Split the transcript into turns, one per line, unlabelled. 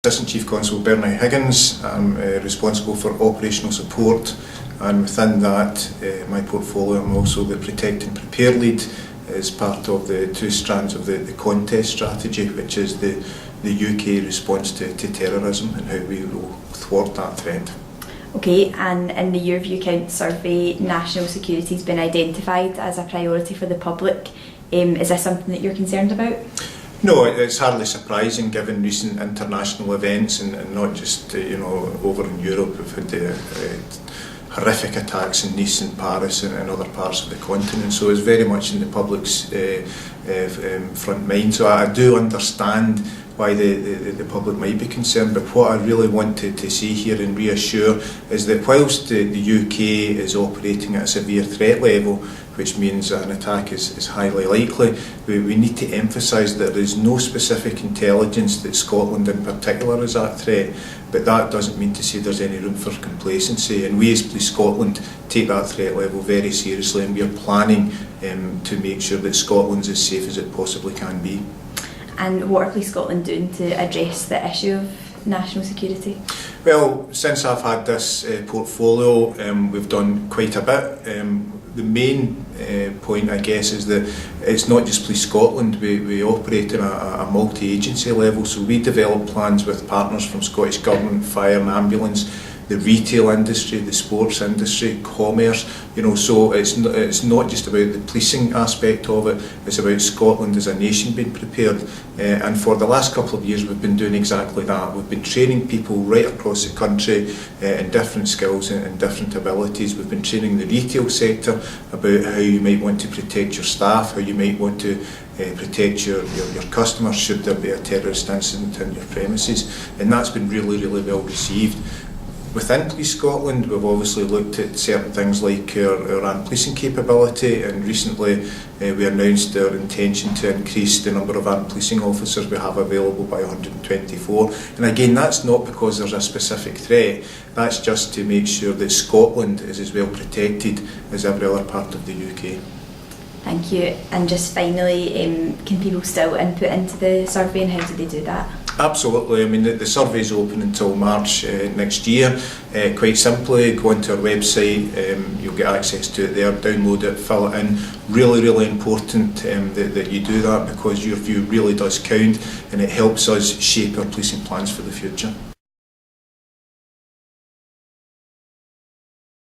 Assistant Chief Constable Bernie Higgins. I'm responsible for operational support, and within that my portfolio I'm also the Protect and Prepare lead as part of the two strands of the contest strategy, which is the UK response to terrorism and how we will thwart that threat.
Okay, and in the Your View Counts survey, national security has been identified as a priority for the public. Is this something that you're concerned about?
No, it's hardly surprising given recent international events and not just over in Europe. We've had horrific attacks in Nice and Paris and other parts of the continent, so it's very much in the public's front mind. So I do understand why the public might be concerned, but what I really want to see here and reassure is that whilst the UK is operating at a severe threat level, which means an attack is highly likely, we need to emphasise that there is no specific intelligence that Scotland in particular is at threat, but that doesn't mean to say there's any room for complacency, and we as Police Scotland take that threat level very seriously, and we are planning to make sure that Scotland's as safe as it possibly can be.
And what are Police Scotland doing to address the issue of national security?
Well, since I've had this portfolio, we've done quite a bit. The main point, I guess, is that it's not just Police Scotland. We operate on a multi-agency level, so we develop plans with partners from Scottish Government, Fire and Ambulance, the retail industry, the sports industry, commerce, so it's not just about the policing aspect of it, it's about Scotland as a nation being prepared. And for the last couple of years we've been doing exactly that. We've been training people right across the country in different skills and different abilities. We've been training the retail sector about how you might want to protect your staff, how you might want to protect your customers should there be a terrorist incident in your premises, and that's been really well received. Within Police Scotland, we've obviously looked at certain things like our armed policing capability, and recently we announced our intention to increase the number of armed policing officers we have available by 124. And again, that's not because there's a specific threat, that's just to make sure that Scotland is as well protected as every other part of the UK.
Thank you. And just finally, can people still input into the survey, and how do they do that?
Absolutely. I mean, the survey is open until March next year. Quite simply, go onto our website, you'll get access to it there, download it, fill it in. Really important that you do that, because your view really does count and it helps us shape our policing plans for the future.